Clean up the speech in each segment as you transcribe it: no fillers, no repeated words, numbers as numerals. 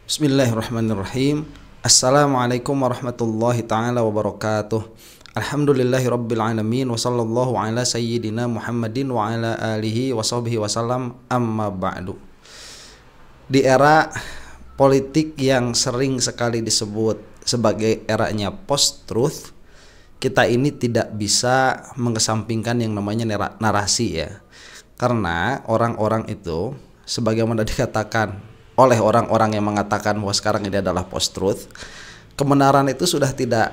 Bismillahirrahmanirrahim. Assalamualaikum warahmatullahi ta'ala wabarakatuh. Alhamdulillahi rabbil alamin. Wa sallallahu ala sayyidina Muhammadin wa ala alihi wa sahbihi wasallam, amma ba'du. Di era politik yang sering sekali disebut sebagai eranya post-truth, kita ini tidak bisa mengesampingkan yang namanya narasi ya. Karena orang-orang itu, sebagaimana dikatakan oleh orang-orang yang mengatakan bahwa sekarang ini adalah post-truth, kebenaran itu sudah tidak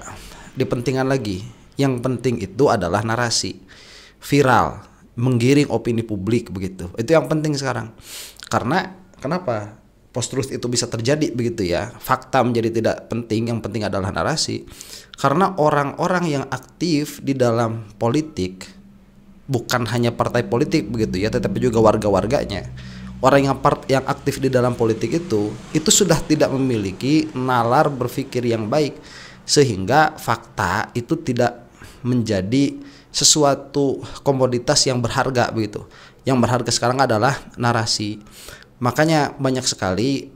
dipentingkan lagi. Yang penting itu adalah narasi, viral, menggiring opini publik begitu. Itu yang penting sekarang. Karena kenapa post-truth itu bisa terjadi begitu ya? Fakta menjadi tidak penting, yang penting adalah narasi. Karena orang-orang yang aktif di dalam politik, bukan hanya partai politik begitu ya, tetapi juga warga-warganya. Orang yang aktif di dalam politik itu sudah tidak memiliki nalar berpikir yang baik, sehingga fakta itu tidak menjadi sesuatu komoditas yang berharga begitu. Yang berharga sekarang adalah narasi. Makanya banyak sekali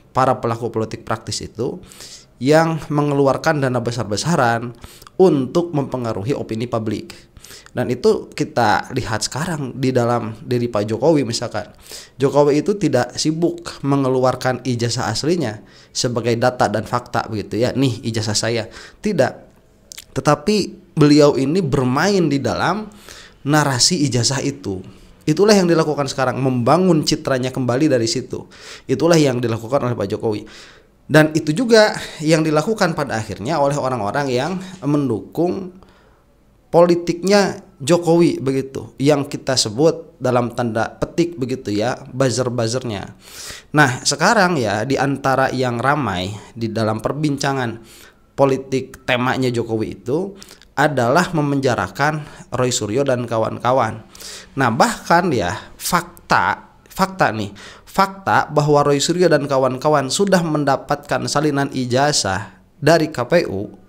para pelaku politik praktis itu yang mengeluarkan dana besar-besaran untuk mempengaruhi opini publik. Dan itu kita lihat sekarang di dalam diri Pak Jokowi misalkan. Jokowi itu tidak sibuk mengeluarkan ijazah aslinya sebagai data dan fakta begitu ya. Nih ijazah saya. Tidak. Tetapi beliau ini bermain di dalam narasi ijazah itu. Itulah yang dilakukan sekarang, membangun citranya kembali dari situ. Itulah yang dilakukan oleh Pak Jokowi. Dan itu juga yang dilakukan pada akhirnya oleh orang-orang yang mendukung politiknya Jokowi begitu, yang kita sebut dalam tanda petik begitu ya, buzzer-buzzernya. Nah sekarang ya, di antara yang ramai di dalam perbincangan politik temanya Jokowi itu adalah memenjarakan Roy Suryo dan kawan-kawan. Nah bahkan ya fakta bahwa Roy Suryo dan kawan-kawan sudah mendapatkan salinan ijazah dari KPU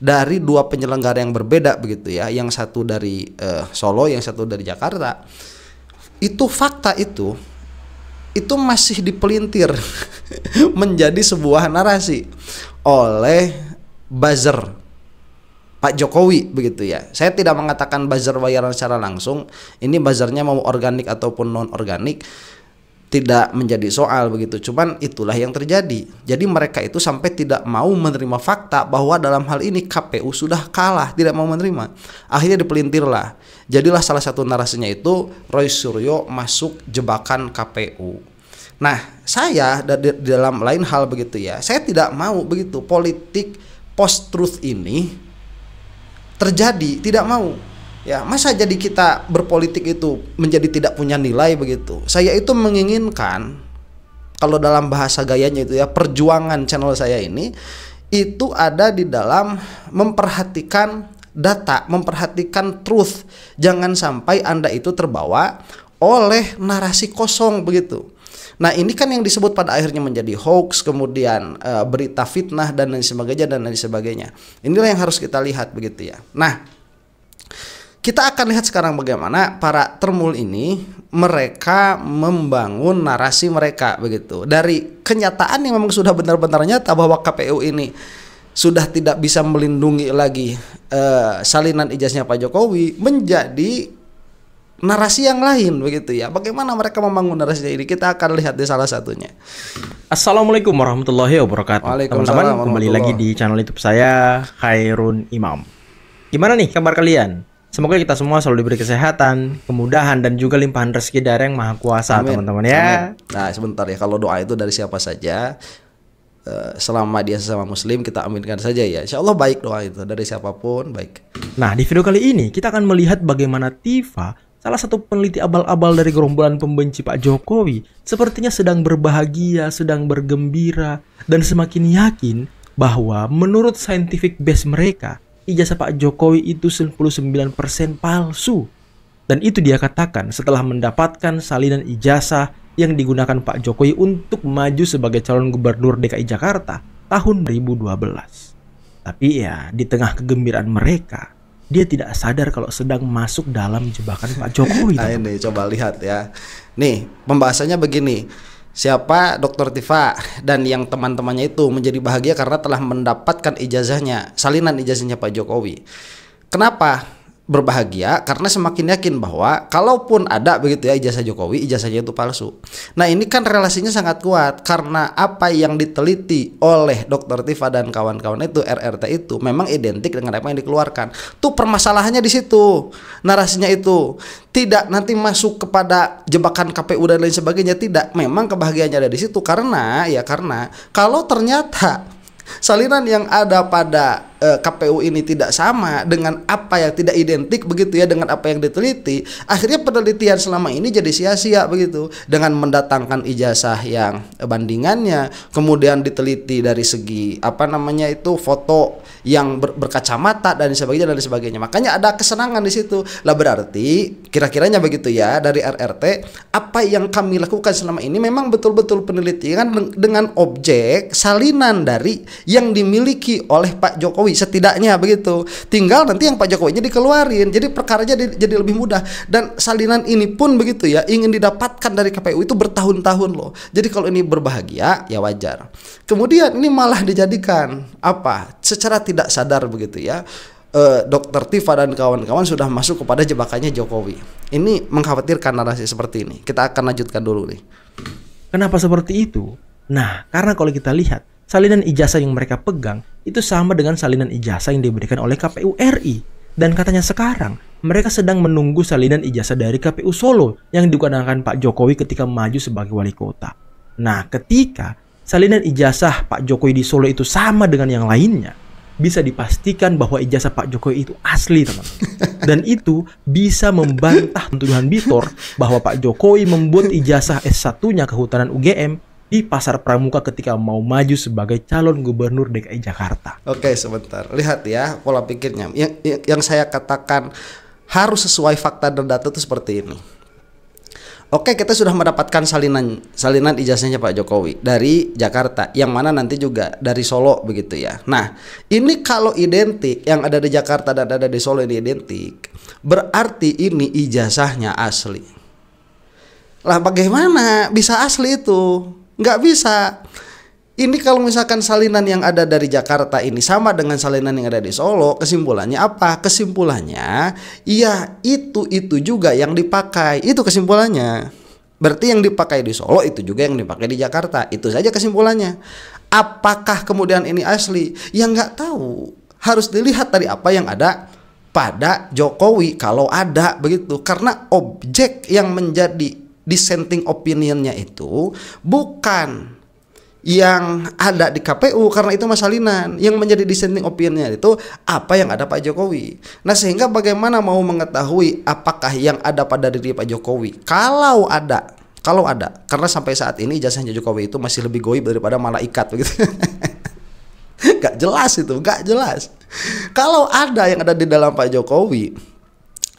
dari dua penyelenggara yang berbeda begitu ya, yang satu dari Solo, yang satu dari Jakarta. Itu fakta itu masih dipelintir menjadi sebuah narasi oleh buzzer Pak Jokowi begitu ya. Saya tidak mengatakan buzzer bayaran secara langsung, ini buzzernya mau organik ataupun non organik tidak menjadi soal begitu. Cuman itulah yang terjadi. Jadi mereka itu sampai tidak mau menerima fakta bahwa dalam hal ini KPU sudah kalah, tidak mau menerima. Akhirnya dipelintirlah. Jadilah salah satu narasinya itu Roy Suryo masuk jebakan KPU. Nah, saya di dalam lain hal begitu ya, saya tidak mau begitu politik post-truth ini terjadi, tidak mau. Ya, masa jadi kita berpolitik itu menjadi tidak punya nilai begitu. Saya itu menginginkan, kalau dalam bahasa gayanya itu ya, perjuangan channel saya ini itu ada di dalam memperhatikan data, memperhatikan truth. Jangan sampai Anda itu terbawa oleh narasi kosong begitu. Nah ini kan yang disebut pada akhirnya menjadi hoax, kemudian berita fitnah dan lain sebagainya. Inilah yang harus kita lihat begitu ya. Nah kita akan lihat sekarang bagaimana para termul ini mereka membangun narasi mereka begitu. Dari kenyataan yang memang sudah benar-benar nyata bahwa KPU ini sudah tidak bisa melindungi lagi salinan ijazahnya Pak Jokowi, menjadi narasi yang lain begitu ya. Bagaimana mereka membangun narasi ini? Kita akan lihat di salah satunya. Assalamualaikum warahmatullahi wabarakatuh. Teman-teman, kembali lagi di channel YouTube saya, Khairun Imam. Gimana nih kabar kalian? Semoga kita semua selalu diberi kesehatan, kemudahan, dan juga limpahan rezeki dari Yang Maha Kuasa, teman-teman ya. Amin. Nah sebentar ya, kalau doa itu dari siapa saja, selama dia sesama muslim kita aminkan saja ya. Insya Allah baik doa itu dari siapapun baik. Nah di video kali ini kita akan melihat bagaimana Tifa, salah satu peneliti abal-abal dari gerombolan pembenci Pak Jokowi, sepertinya sedang berbahagia, sedang bergembira, dan semakin yakin bahwa menurut scientific base mereka, ijazah Pak Jokowi itu 99% palsu. Dan itu dia katakan setelah mendapatkan salinan ijazah yang digunakan Pak Jokowi untuk maju sebagai calon gubernur DKI Jakarta tahun 2012. Tapi ya, di tengah kegembiraan mereka, dia tidak sadar kalau sedang masuk dalam jebakan Pak Jokowi. Nah ini coba lihat ya. Nih pembahasannya begini. siapa Dr. Tifa dan yang teman-temannya itu menjadi bahagia karena telah mendapatkan ijazahnya, salinan ijazahnya Pak Jokowi. Kenapa berbahagia? Karena semakin yakin bahwa kalaupun ada begitu ya ijazah Jokowi, ijazahnya itu palsu. Nah ini kan relasinya sangat kuat karena apa yang diteliti oleh Dr. Tifa dan kawan-kawan itu, RRT itu memang identik dengan apa yang dikeluarkan. Tuh permasalahannya di situ, narasinya itu tidak nanti masuk kepada jebakan KPU dan lain sebagainya, tidak. Memang kebahagiaannya ada di situ karena kalau ternyata salinan yang ada pada KPU ini tidak sama dengan apa yang tidak identik begitu ya dengan apa yang diteliti, akhirnya penelitian selama ini jadi sia-sia begitu dengan mendatangkan ijazah yang bandingannya, kemudian diteliti dari segi foto yang berkacamata dan sebagainya. Makanya ada kesenangan di situ. Lah berarti kira-kiranya begitu ya dari RRT, apa yang kami lakukan selama ini memang betul-betul penelitian dengan objek salinan dari yang dimiliki oleh Pak Jokowi setidaknya begitu. Tinggal nanti yang Pak Jokowinya dikeluarin. Jadi perkaranya jadi lebih mudah. Dan salinan ini pun begitu ya, ingin didapatkan dari KPU itu bertahun-tahun loh. Jadi kalau ini berbahagia ya wajar. Kemudian ini malah dijadikan secara tidak sadar begitu ya. Dr. Tifa dan kawan-kawan sudah masuk kepada jebakannya Jokowi. Ini mengkhawatirkan narasi seperti ini. Kita akan lanjutkan dulu nih. Kenapa seperti itu? Nah, karena kalau kita lihat salinan ijazah yang mereka pegang itu sama dengan salinan ijazah yang diberikan oleh KPU RI. Dan katanya sekarang mereka sedang menunggu salinan ijazah dari KPU Solo yang digunakan Pak Jokowi ketika maju sebagai wali kota. Nah, ketika salinan ijazah Pak Jokowi di Solo itu sama dengan yang lainnya, bisa dipastikan bahwa ijazah Pak Jokowi itu asli, teman-teman. Dan itu bisa membantah tuduhan Bitor bahwa Pak Jokowi membuat ijazah S1-nya Kehutanan UGM di Pasar Pramuka ketika mau maju sebagai calon gubernur DKI Jakarta. Oke, sebentar. Lihat ya pola pikirnya. Yang saya katakan harus sesuai fakta dan data itu seperti ini. Oke, kita sudah mendapatkan salinan ijazahnya Pak Jokowi dari Jakarta, yang mana nanti juga dari Solo begitu ya. Nah, ini kalau identik, yang ada di Jakarta dan ada di Solo ini identik, berarti ini ijazahnya asli. Lah bagaimana bisa asli itu? Nggak bisa. Ini kalau misalkan salinan yang ada dari Jakarta ini sama dengan salinan yang ada di Solo, kesimpulannya apa? Kesimpulannya, ya itu juga yang dipakai. Itu kesimpulannya. Berarti yang dipakai di Solo itu juga yang dipakai di Jakarta. Itu saja kesimpulannya. Apakah kemudian ini asli? Ya nggak tahu. Harus dilihat dari apa yang ada pada Jokowi kalau ada begitu. Karena objek yang menjadi dissenting opinionnya itu bukan yang ada di KPU, karena itu salinan. Yang menjadi dissenting opinionnya itu apa yang ada Pak Jokowi. Nah, sehingga bagaimana mau mengetahui apakah yang ada pada diri Pak Jokowi kalau ada, karena sampai saat ini ijazahnya Jokowi itu masih lebih goib daripada malaikat begitu. Gak jelas itu, gak jelas. Kalau ada yang ada di dalam Pak Jokowi,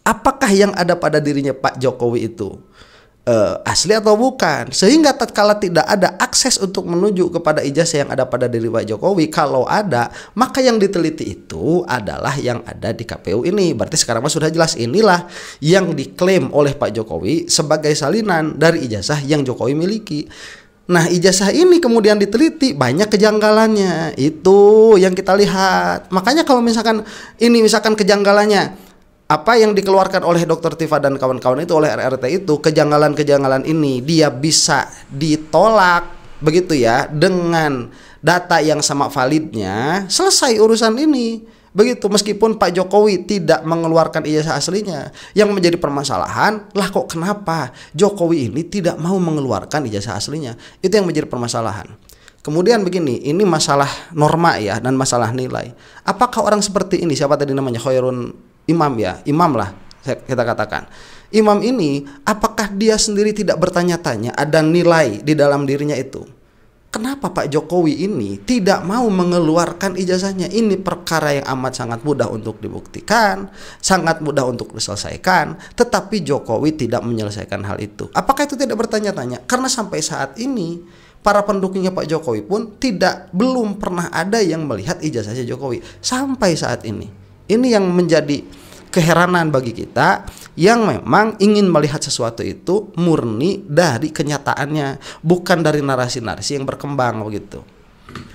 apakah yang ada pada dirinya Pak Jokowi itu asli atau bukan? Sehingga tatkala tidak ada akses untuk menuju kepada ijazah yang ada pada diri Pak Jokowi, kalau ada, maka yang diteliti itu adalah yang ada di KPU ini. Berarti sekarang sudah jelas, inilah yang diklaim oleh Pak Jokowi sebagai salinan dari ijazah yang Jokowi miliki. Nah, ijazah ini kemudian diteliti, banyak kejanggalannya. Itu yang kita lihat. Makanya kalau misalkan kejanggalannya apa yang dikeluarkan oleh Dr. Tifa dan kawan-kawan itu, oleh RRT itu, kejanggalan-kejanggalan ini dia bisa ditolak begitu ya dengan data yang sama validnya, selesai urusan ini begitu. Meskipun Pak Jokowi tidak mengeluarkan ijazah aslinya, yang menjadi permasalahan lah kok kenapa Jokowi ini tidak mau mengeluarkan ijazah aslinya, itu yang menjadi permasalahan. Kemudian begini, ini masalah norma ya dan masalah nilai. Apakah orang seperti ini, siapa tadi namanya, Khairun Imam ya, imam lah kita katakan. Imam ini, apakah dia sendiri tidak bertanya-tanya ada nilai di dalam dirinya itu? Kenapa Pak Jokowi ini tidak mau mengeluarkan ijazahnya? Ini perkara yang amat sangat mudah untuk dibuktikan, sangat mudah untuk diselesaikan, tetapi Jokowi tidak menyelesaikan hal itu. Apakah itu tidak bertanya-tanya? Karena sampai saat ini para pendukungnya Pak Jokowi pun belum pernah ada yang melihat ijazahnya Jokowi sampai saat ini. Ini yang menjadi keheranan bagi kita yang memang ingin melihat sesuatu itu murni dari kenyataannya, bukan dari narasi-narasi yang berkembang begitu.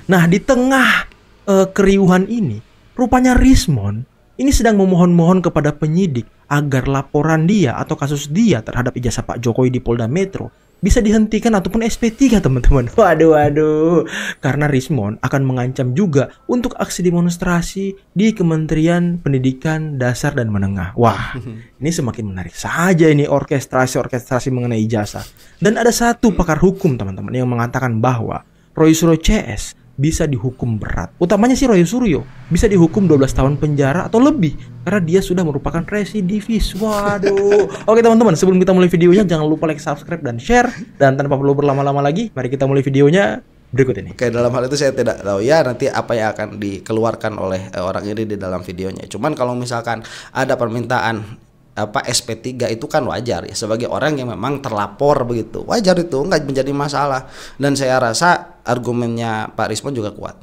Nah, di tengah keriuhan ini, rupanya Rismond ini sedang memohon-mohon kepada penyidik agar laporan dia atau kasus dia terhadap ijazah Pak Jokowi di Polda Metro bisa dihentikan ataupun SP3, teman-teman. Waduh. Karena Rismond akan mengancam juga untuk aksi demonstrasi di Kementerian Pendidikan Dasar dan Menengah. Wah, ini semakin menarik saja ini orkestrasi mengenai ijazah. Dan ada satu pakar hukum, teman-teman, yang mengatakan bahwa Roy Suryo CS bisa dihukum berat. Utamanya si Roy Suryo bisa dihukum 12 tahun penjara atau lebih karena dia sudah merupakan residivis. Waduh. Oke teman-teman, sebelum kita mulai videonya jangan lupa like, subscribe, dan share. Dan tanpa perlu berlama-lama lagi, mari kita mulai videonya berikut ini. Oke, dalam hal itu saya tidak tahu ya nanti apa yang akan dikeluarkan oleh orang ini di dalam videonya. Cuman kalau misalkan ada permintaan SP3 itu kan wajar ya, sebagai orang yang memang terlapor begitu, wajar, itu nggak menjadi masalah, dan saya rasa argumennya Pak Rismond juga kuat.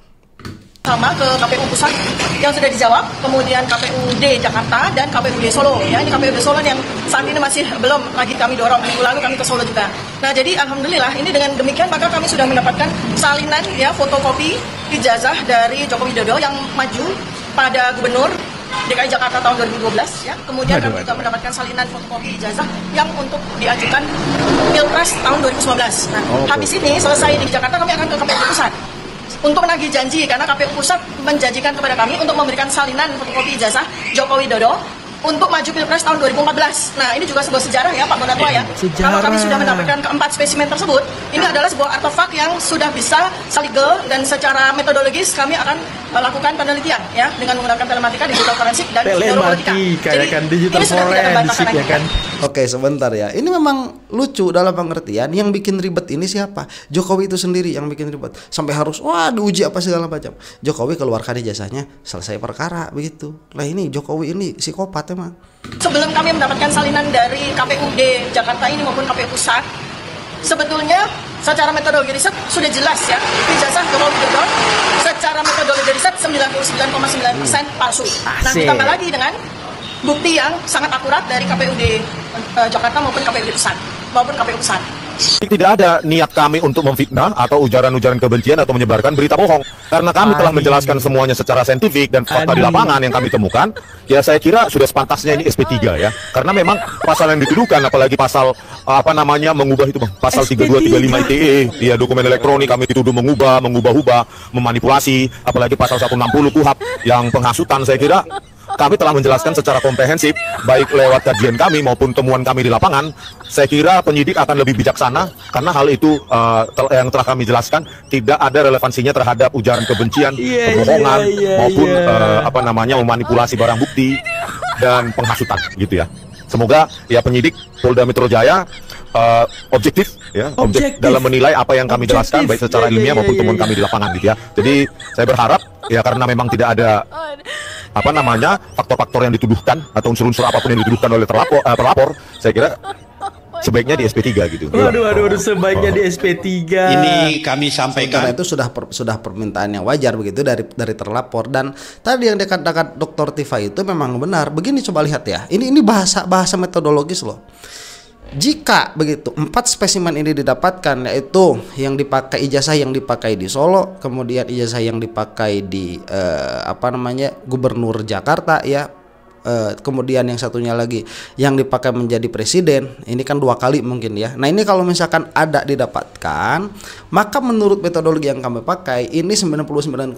Sama ke KPU Pusat yang sudah dijawab, kemudian KPUD Jakarta dan KPUD Solo. Ya, ini KPUD Solo yang saat ini masih belum lagi kami dorong. Minggu lalu kami ke Solo juga. Nah, jadi alhamdulillah ini dengan demikian maka kami sudah mendapatkan salinan ya fotokopi ijazah dari Joko Widodo yang maju pada Gubernur DKI Jakarta tahun 2012 ya. Kemudian kami juga mendapatkan salinan fotokopi ijazah yang untuk diajukan Pilpres tahun 2019. Nah, habis ini selesai di Jakarta kami akan ke KPU Pusat untuk menagih janji, karena KPU Pusat menjanjikan kepada kami untuk memberikan salinan fotokopi ijazah Joko Widodo untuk maju Pilpres tahun 2014. Nah, ini juga sebuah sejarah ya Pak Bonatua ya. Kalau kami sudah mendapatkan keempat spesimen tersebut, ini adalah sebuah artefak yang sudah bisa legal dan secara metodologis kami akan melakukan penelitian ya dengan menggunakan telematika, digital forensik, dan neuropolitika. Jadi digital ini sudah tidak terbantahkan lagi. Ya kan? Oke, sebentar ya. Ini memang lucu dalam pengertian yang bikin ribet ini siapa? Jokowi itu sendiri yang bikin ribet. Sampai harus diuji apa segala macam. Jokowi keluarkan ijazahnya, selesai perkara begitu. Lah ini Jokowi ini psikopat emang. Sebelum kami mendapatkan salinan dari KPUD Jakarta ini maupun KPU Pusat, sebetulnya secara metodologi riset sudah jelas ya, ijazah Joko Widodo secara metodologi riset 99,9% palsu. Nah, ditambah lagi dengan bukti yang sangat akurat dari KPUD Jakarta maupun KPUD Pusat maupun KPU Pusat. Tidak ada niat kami untuk memfitnah atau ujaran-ujaran kebencian atau menyebarkan berita bohong. Karena kami telah menjelaskan semuanya secara saintifik dan fakta di lapangan yang kami temukan, ya saya kira sudah sepantasnya ini SP3 ya. Karena memang pasal yang dituduhkan, apalagi pasal mengubah itu pasal 3235 ITE, ya dokumen elektronik kami dituduh mengubah-ubah, memanipulasi, apalagi pasal 160 KUHP yang penghasutan, saya kira kami telah menjelaskan secara komprehensif, baik lewat kajian kami maupun temuan kami di lapangan. Saya kira penyidik akan lebih bijaksana karena hal itu yang telah kami jelaskan tidak ada relevansinya terhadap ujaran kebencian, kebohongan maupun memanipulasi barang bukti dan penghasutan gitu ya. Semoga ya penyidik Polda Metro Jaya objektif dalam menilai apa yang kami jelaskan baik secara ilmiah maupun temuan kami di lapangan gitu ya. Jadi saya berharap ya karena memang tidak ada faktor-faktor yang dituduhkan atau unsur-unsur apapun yang dituduhkan oleh pelapor, saya kira sebaiknya di SP3 gitu. Waduh, sebaiknya di SP3. Ini kami sampaikan. Karena itu sudah permintaan yang wajar begitu dari terlapor. Dan tadi yang dikatakan Dr. Tifa itu memang benar. Begini, coba lihat ya. Ini bahasa metodologis loh. Jika begitu 4 spesimen ini didapatkan, yaitu yang dipakai ijazah yang dipakai di Solo, kemudian ijazah yang dipakai di Gubernur Jakarta ya, kemudian yang satunya lagi yang dipakai menjadi presiden, ini kan 2 kali mungkin ya. Nah ini kalau misalkan ada didapatkan, maka menurut metodologi yang kami pakai ini 99,9%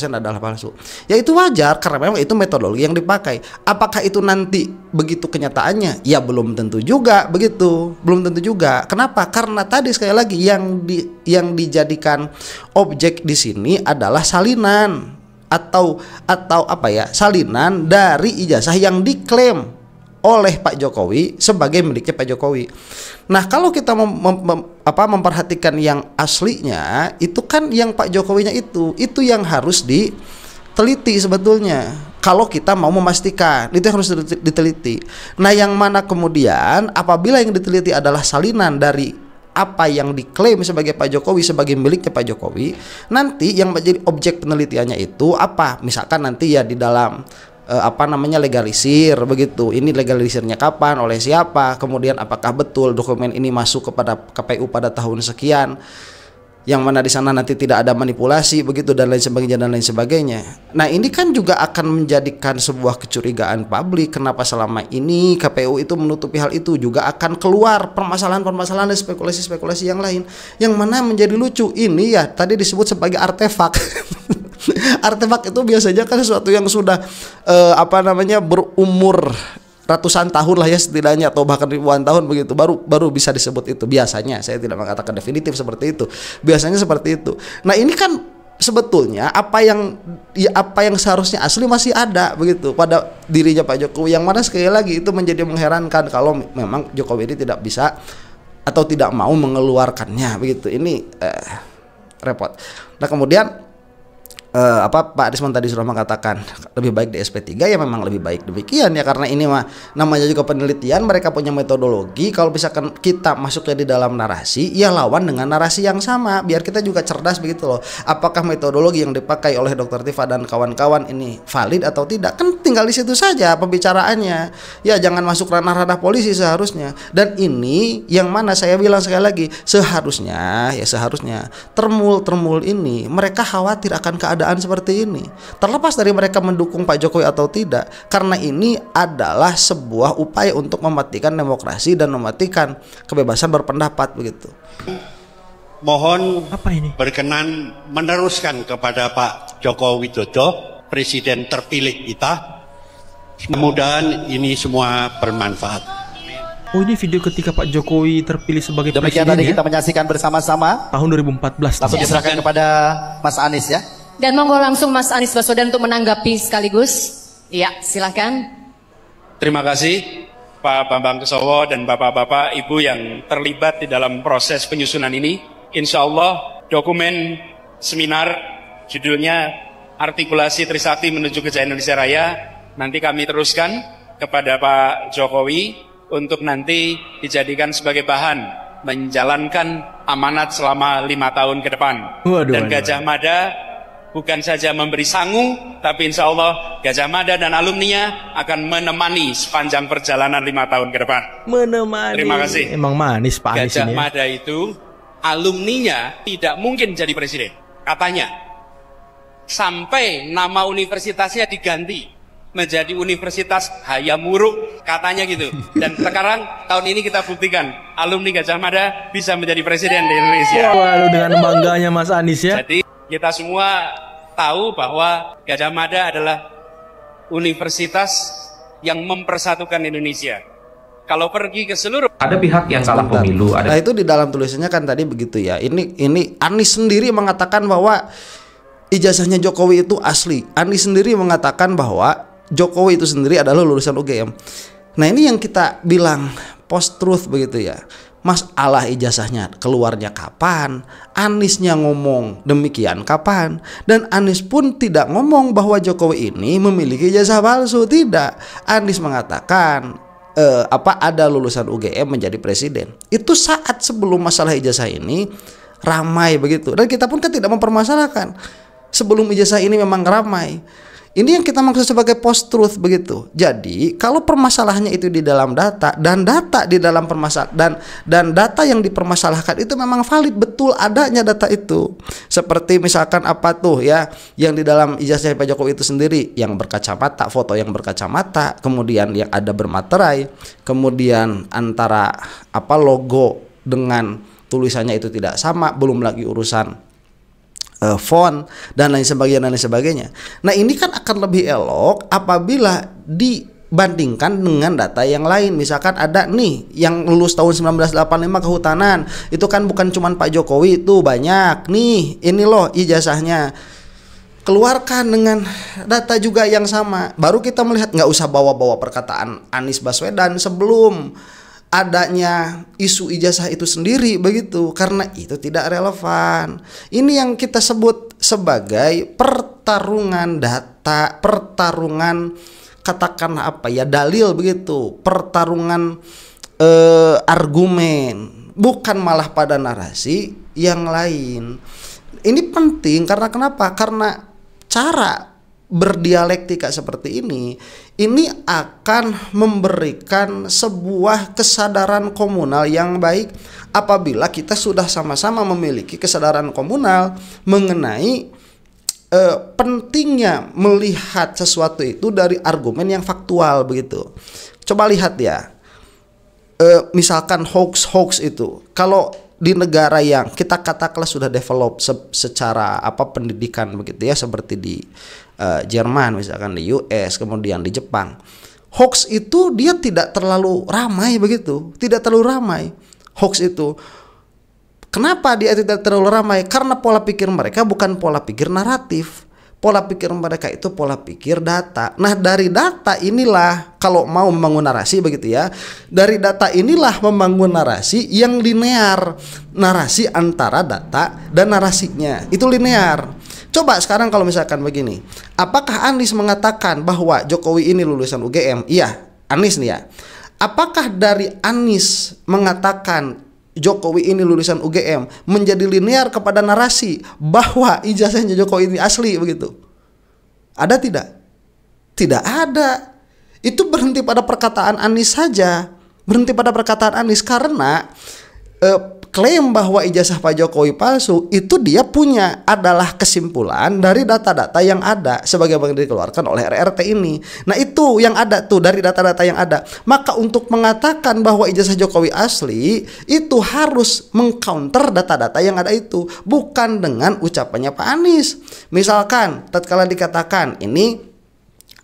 adalah palsu. Ya itu wajar karena memang itu metodologi yang dipakai. Apakah itu nanti begitu kenyataannya? Ya belum tentu juga begitu, belum tentu juga. Kenapa? Karena tadi sekali lagi yang dijadikan objek di sini adalah salinan atau salinan dari ijazah yang diklaim oleh Pak Jokowi sebagai miliknya Pak Jokowi. Nah, kalau kita memperhatikan yang aslinya, itu kan yang Pak Jokowinya itu yang harus diteliti sebetulnya. Kalau kita mau memastikan, itu harus diteliti. Nah, yang mana kemudian apabila yang diteliti adalah salinan dari apa yang diklaim sebagai Pak Jokowi sebagai miliknya Pak Jokowi, nanti yang menjadi objek penelitiannya itu apa? Misalkan nanti ya di dalam apa namanya legalisir begitu. Ini legalisirnya kapan, oleh siapa, kemudian apakah betul dokumen ini masuk kepada KPU pada tahun sekian, yang mana di sana nanti tidak ada manipulasi begitu dan lain sebagainya. Nah, ini kan juga akan menjadikan sebuah kecurigaan publik, kenapa selama ini KPU itu menutupi hal itu. Juga akan keluar permasalahan-permasalahan dan spekulasi-spekulasi yang lain, yang mana menjadi lucu. Ini ya tadi disebut sebagai artefak. Artefak itu biasanya kan sesuatu yang sudah apa namanya berumur ratusan tahun lah ya setidaknya, atau bahkan ribuan tahun begitu, baru bisa disebut itu biasanya. Saya tidak mengatakan definitif seperti itu, biasanya seperti itu. Nah, ini kan sebetulnya apa yang seharusnya asli masih ada begitu pada dirinya Pak Jokowi, yang mana sekali lagi itu menjadi mengherankan kalau memang Jokowi ini tidak bisa atau tidak mau mengeluarkannya begitu. Ini repot. Nah, kemudian Pak Arisman tadi sudah mengatakan lebih baik di SP3, ya memang lebih baik demikian ya, karena ini mah namanya juga penelitian, mereka punya metodologi. Kalau misalkan kita masuknya di dalam narasi, ya lawan dengan narasi yang sama, biar kita juga cerdas begitu loh. Apakah metodologi yang dipakai oleh Dr. Tifa dan kawan-kawan ini valid atau tidak, kan tinggal di situ saja pembicaraannya. Ya jangan masuk ranah-ranah polisi seharusnya. Dan ini yang mana saya bilang sekali lagi, seharusnya termul ini mereka khawatir akan keadaan seperti ini, terlepas dari mereka mendukung Pak Jokowi atau tidak, karena ini adalah sebuah upaya untuk mematikan demokrasi dan mematikan kebebasan berpendapat begitu. Mohon Apa ini? berkenan meneruskan kepada Pak Joko Widodo, Presiden terpilih kita. Mudah-mudahan ini semua bermanfaat. Oh, ini video ketika Pak Jokowi terpilih sebagai Demikian presiden tadi ya? kita menyaksikan bersama-sama. Tahun 2014. Langsung diserahkan kepada Mas Anies ya. Dan monggo langsung Mas Anies Baswedan untuk menanggapi sekaligus. Iya, silakan. Terima kasih Pak Bambang Kesowo dan Bapak-Bapak Ibu yang terlibat di dalam proses penyusunan ini. Insya Allah dokumen seminar judulnya Artikulasi Trisakti Menuju Kejayaan Indonesia Raya nanti kami teruskan kepada Pak Jokowi untuk nanti dijadikan sebagai bahan menjalankan amanat selama 5 tahun ke depan. Dan Gajah Mada bukan saja memberi sangu, tapi insya Allah Gajah Mada dan alumninya akan menemani sepanjang perjalanan 5 tahun ke depan. Menemani. Terima kasih. Emang manis Pak Anies Gajah ini ya? Mada itu alumninya tidak mungkin jadi presiden, katanya. Sampai nama universitasnya diganti menjadi Universitas Hayamuruk, katanya gitu. Dan sekarang tahun ini kita buktikan alumni Gajah Mada bisa menjadi presiden di Indonesia. Waduh, dengan bangganya Mas Anies ya. Jadi kita semua tahu bahwa Gajah Mada adalah universitas yang mempersatukan Indonesia. Kalau pergi ke seluruh ada pihak yang kalah pemilu. Nah, itu di dalam tulisannya kan tadi begitu ya. Ini Anies sendiri mengatakan bahwa ijazahnya Jokowi itu asli. Anies sendiri mengatakan bahwa Jokowi itu sendiri adalah lulusan UGM. Nah, ini yang kita bilang post truth begitu ya. Masalah ijazahnya keluarnya kapan, Aniesnya ngomong demikian kapan, dan Anies pun tidak ngomong bahwa Jokowi ini memiliki ijazah palsu, tidak. Anies mengatakan ada lulusan UGM menjadi presiden. Itu saat sebelum masalah ijazah ini ramai begitu, dan kita pun kan tidak mempermasalahkan. Sebelum ijazah ini memang ramai. Ini yang kita maksud sebagai post truth begitu. Jadi kalau permasalahannya itu di dalam data, dan data di dalam dan data yang dipermasalahkan itu memang valid, betul adanya data itu. Seperti misalkan apa tuh ya, yang di dalam ijazah Pak Jokowi itu sendiri yang berkacamata, foto yang berkacamata, kemudian yang ada bermaterai, kemudian antara logo dengan tulisannya itu tidak sama, belum lagi urusan font dan lain sebagainya. Nah, ini kan akan lebih elok apabila dibandingkan dengan data yang lain. Misalkan ada nih yang lulus tahun 1985 kehutanan, itu kan bukan cuman Pak Jokowi, itu banyak nih. Ini loh ijazahnya, keluarkan dengan data juga yang sama, baru kita melihat. Nggak usah bawa-bawa perkataan Anies Baswedan sebelum adanya isu ijazah itu sendiri begitu, karena itu tidak relevan. Ini yang kita sebut sebagai pertarungan data, pertarungan katakanlah dalil begitu, pertarungan argumen, bukan malah pada narasi yang lain. Ini penting karena kenapa? Karena cara berdialektika seperti ini akan memberikan sebuah kesadaran komunal yang baik apabila kita sudah sama-sama memiliki kesadaran komunal mengenai pentingnya melihat sesuatu itu dari argumen yang faktual begitu. Coba lihat ya, misalkan hoax itu, kalau di negara yang kita katakanlah sudah develop secara pendidikan begitu ya, seperti di Jerman misalkan, di US, kemudian di Jepang, hoax itu dia tidak terlalu ramai begitu, tidak terlalu ramai hoax itu. Kenapa dia tidak terlalu ramai? Karena pola pikir mereka bukan pola pikir naratif. Pola pikir mereka itu pola pikir data. Nah, dari data inilah kalau mau membangun narasi begitu ya. Dari data inilah membangun narasi yang linear. Narasi antara data dan narasinya itu linear. Coba sekarang kalau misalkan begini, apakah Anies mengatakan bahwa Jokowi ini lulusan UGM? Iya, Anies nih ya. Apakah dari Anies mengatakan Jokowi ini lulusan UGM menjadi linear kepada narasi bahwa ijazahnya Jokowi ini asli begitu? Ada tidak? Tidak ada. Itu berhenti pada perkataan Anies saja. Berhenti pada perkataan Anies karena klaim bahwa ijazah Pak Jokowi palsu itu dia punya adalah kesimpulan dari data-data yang ada sebagaimana dikeluarkan oleh RRT ini. Nah, itu yang ada tuh dari data-data yang ada. Maka untuk mengatakan bahwa ijazah Jokowi asli itu harus mengcounter data-data yang ada itu, bukan dengan ucapannya Pak Anies. Misalkan tatkala dikatakan ini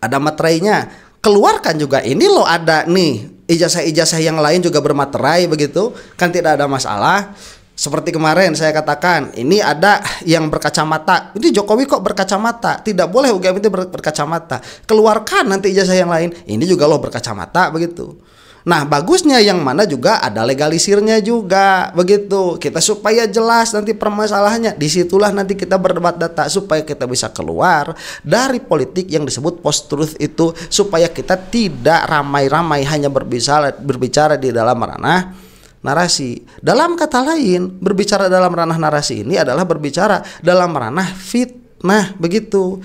ada materainya, keluarkan juga ini loh ada nih ijazah-ijazah yang lain juga bermaterai begitu, kan tidak ada masalah. Seperti kemarin saya katakan ini ada yang berkacamata, ini Jokowi kok berkacamata, tidak boleh UGM itu berkacamata, keluarkan nanti ijazah yang lain, ini juga loh berkacamata begitu. Nah, bagusnya yang mana juga ada legalisirnya juga begitu. Kita supaya jelas nanti permasalahannya. Disitulah nanti kita berdebat data supaya kita bisa keluar dari politik yang disebut post truth itu, supaya kita tidak ramai-ramai hanya berbicara di dalam ranah narasi. Dalam kata lain, berbicara dalam ranah narasi ini adalah berbicara dalam ranah fitnah begitu.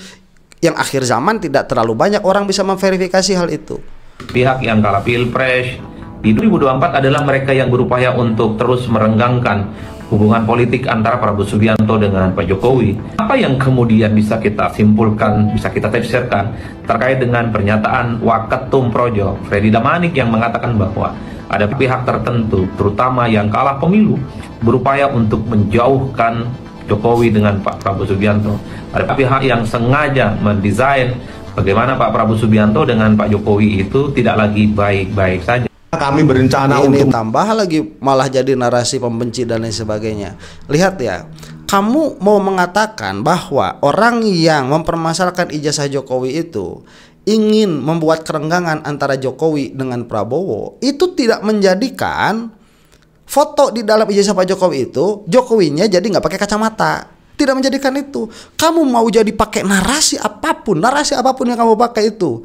Yang akhir zaman tidak terlalu banyak orang bisa memverifikasi hal itu. Pihak yang kalah pilpres di 2024 adalah mereka yang berupaya untuk terus merenggangkan hubungan politik antara Prabowo Subianto dengan Pak Jokowi. Apa yang kemudian bisa kita simpulkan, bisa kita tafsirkan terkait dengan pernyataan Waketum Projo Freddy Damanik yang mengatakan bahwa ada pihak tertentu, terutama yang kalah pemilu, berupaya untuk menjauhkan Jokowi dengan Pak Prabowo Subianto. Ada pihak yang sengaja mendesain bagaimana Pak Prabowo Subianto dengan Pak Jokowi itu tidak lagi baik-baik saja. Kami berencana ini untuk tambah lagi malah jadi narasi pembenci dan lain sebagainya. Lihat ya, kamu mau mengatakan bahwa orang yang mempermasalahkan ijazah Jokowi itu ingin membuat kerenggangan antara Jokowi dengan Prabowo, itu tidak menjadikan foto di dalam ijazah Pak Jokowi itu Jokowinya jadi nggak pakai kacamata. Tidak menjadikan itu. Kamu mau jadi pakai narasi apapun yang kamu pakai itu,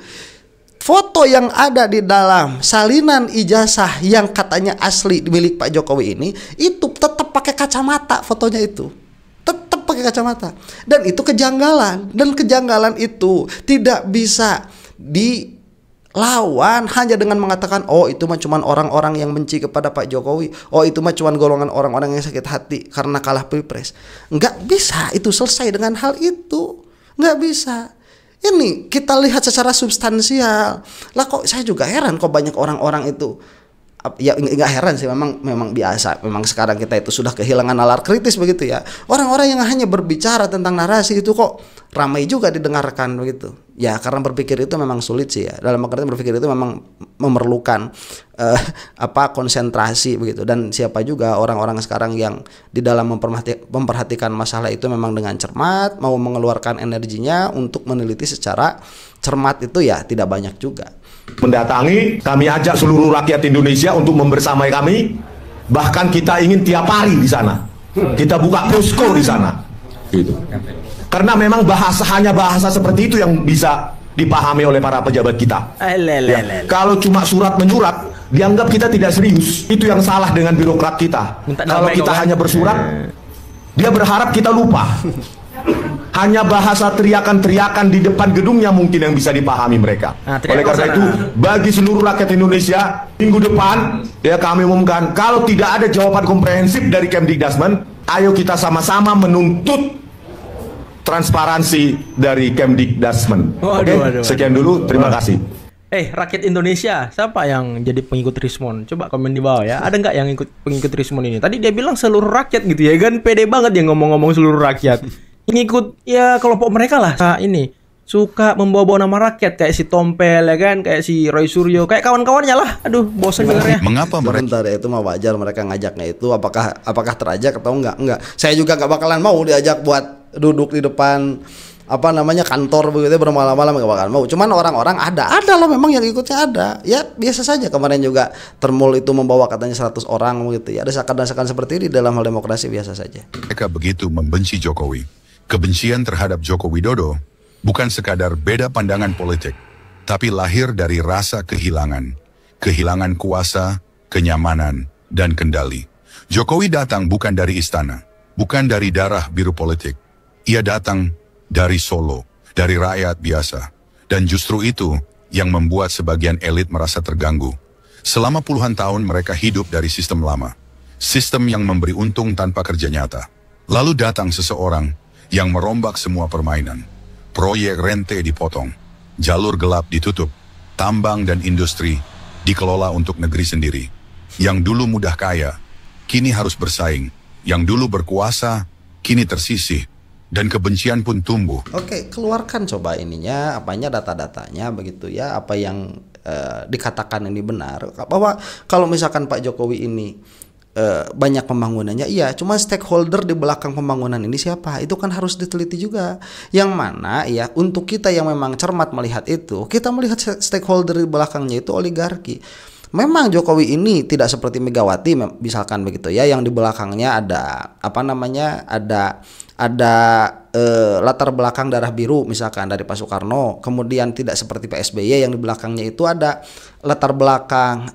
foto yang ada di dalam salinan ijazah yang katanya asli milik Pak Jokowi ini, itu tetap pakai kacamata fotonya itu. Tetap pakai kacamata. Dan itu kejanggalan. Dan kejanggalan itu tidak bisa dilawan hanya dengan mengatakan, oh itu mah cuma orang-orang yang benci kepada Pak Jokowi, oh itu mah cuma golongan orang-orang yang sakit hati karena kalah pilpres. Nggak bisa itu selesai dengan hal itu. Nggak bisa. Ini kita lihat secara substansial. Lah kok saya juga heran kok banyak orang-orang itu. Ya nggak heran sih, memang biasa. Memang sekarang kita itu sudah kehilangan nalar kritis begitu ya. Orang-orang yang hanya berbicara tentang narasi itu kok ramai juga didengarkan begitu. Ya karena berpikir itu memang sulit sih ya. Dalam pengertian berpikir itu memang memerlukan konsentrasi begitu. Dan siapa juga orang-orang sekarang yang di dalam memperhatikan masalah itu memang dengan cermat, mau mengeluarkan energinya untuk meneliti secara cermat itu ya tidak banyak juga. mendatangi, kami ajak seluruh rakyat Indonesia untuk membersamai kami. Bahkan kita ingin tiap hari di sana. Kita buka posko di sana. Gitu. Karena memang hanya bahasa seperti itu yang bisa dipahami oleh para pejabat kita. Ya. Kalau cuma surat menyurat, dianggap kita tidak serius. Itu yang salah dengan birokrat kita. Kalau kita hanya bersurat, dia berharap kita lupa. Hanya bahasa teriakan-teriakan di depan gedungnya mungkin yang bisa dipahami mereka. Oleh karena itu, bagi seluruh rakyat Indonesia, minggu depan ya kami umumkan, kalau tidak ada jawaban komprehensif dari Kemdikdasmen, ayo kita sama-sama menuntut transparansi dari Kemdikdasmen. Oke, sekian dulu, terima kasih. Rakyat Indonesia, siapa yang jadi pengikut Rismon? Coba komen di bawah ya. Ada nggak yang ikut pengikut Rismon ini? Tadi dia bilang seluruh rakyat gitu ya kan? Pede banget dia ngomong-ngomong seluruh rakyat. Ngikut ya kelompok mereka lah. Nah, ini suka membawa-bawa nama rakyat kayak si Tompel ya kan, kayak si Roy Suryo, kayak kawan-kawannya lah. Aduh, bosan dengarnya. Mengapa mereka itu mah wajar mereka ngajaknya itu apakah terajak atau enggak? Saya juga nggak bakalan mau diajak buat duduk di depan kantor begitu bermalam-malam, nggak bakalan mau. Cuman orang-orang ada loh memang yang ikutnya ada. Ya biasa saja, kemarin juga Termul itu membawa katanya 100 orang gitu ya. Ada desakan-desakan seperti ini dalam hal demokrasi biasa saja. Mereka begitu membenci Jokowi. Kebencian terhadap Joko Widodo bukan sekadar beda pandangan politik, tapi lahir dari rasa kehilangan kuasa, kenyamanan, dan kendali. Jokowi datang bukan dari istana, bukan dari darah biru politik. Ia datang dari Solo, dari rakyat biasa. Dan justru itu yang membuat sebagian elit merasa terganggu. Selama puluhan tahun mereka hidup dari sistem lama. Sistem yang memberi untung tanpa kerja nyata. Lalu datang seseorang yang merombak semua permainan. Proyek rente dipotong, jalur gelap ditutup, tambang dan industri dikelola untuk negeri sendiri. Yang dulu mudah kaya, kini harus bersaing. Yang dulu berkuasa, kini tersisih. Dan kebencian pun tumbuh. Oke, keluarkan coba ininya, data-datanya begitu ya, apa yang dikatakan ini benar. Bahwa kalau misalkan Pak Jokowi ini banyak pembangunannya, iya, cuma stakeholder di belakang pembangunan ini siapa? Itu kan harus diteliti juga. Yang mana ya, untuk kita yang memang cermat melihat itu, kita melihat stakeholder di belakangnya itu oligarki. Memang Jokowi ini tidak seperti Megawati misalkan begitu ya, yang di belakangnya ada ada latar belakang darah biru misalkan dari Pak Soekarno, kemudian tidak seperti Pak SBY yang di belakangnya itu ada latar belakang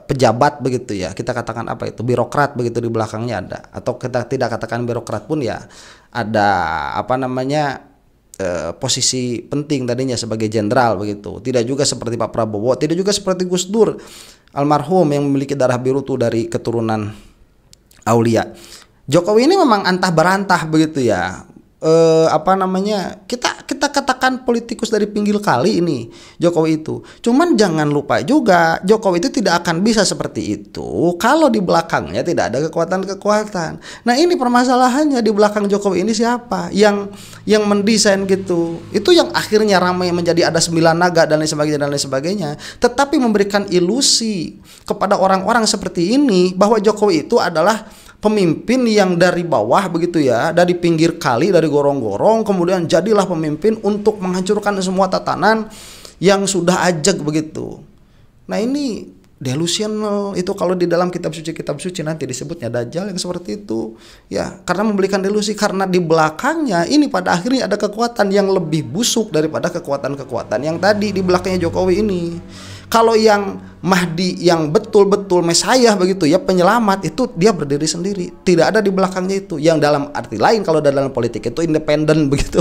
pejabat begitu ya, kita katakan birokrat begitu di belakangnya ada, atau kita tidak katakan birokrat pun ya ada posisi penting tadinya sebagai jenderal begitu. Tidak juga seperti Pak Prabowo, tidak juga seperti Gus Dur almarhum yang memiliki darah biru tuh dari keturunan Aulia. Jokowi ini memang antah berantah begitu ya. Kita katakan politikus dari pinggir kali ini Jokowi itu. Cuman jangan lupa juga Jokowi itu tidak akan bisa seperti itu kalau di belakangnya tidak ada kekuatan-kekuatan. Nah, ini permasalahannya, di belakang Jokowi ini siapa yang mendesain gitu. Itu yang akhirnya ramai menjadi ada 9 naga dan lain sebagainya. Tetapi memberikan ilusi kepada orang-orang seperti ini bahwa Jokowi itu adalah pemimpin yang dari bawah begitu ya, dari pinggir kali, dari gorong-gorong, kemudian jadilah pemimpin untuk menghancurkan semua tatanan yang sudah ajak begitu. Nah, ini delusional itu kalau di dalam kitab suci nanti disebutnya Dajjal yang seperti itu ya, karena memberikan delusi, karena di belakangnya ini pada akhirnya ada kekuatan yang lebih busuk daripada kekuatan-kekuatan yang tadi di belakangnya Jokowi ini. Kalau yang Mahdi yang betul-betul Mesayah begitu ya, penyelamat, itu dia berdiri sendiri, tidak ada di belakangnya itu. Yang dalam arti lain kalau dalam politik itu independen begitu.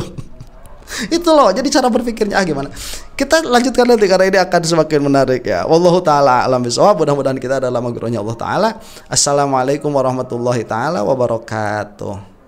Itu loh, jadi cara berpikirnya gimana. Kita lanjutkan nanti karena ini akan semakin menarik ya. Wallahu taala alam bisawab. Mudah-mudahan kita adalah magfirahnya Allah taala. Assalamualaikum warahmatullahi taala wabarakatuh.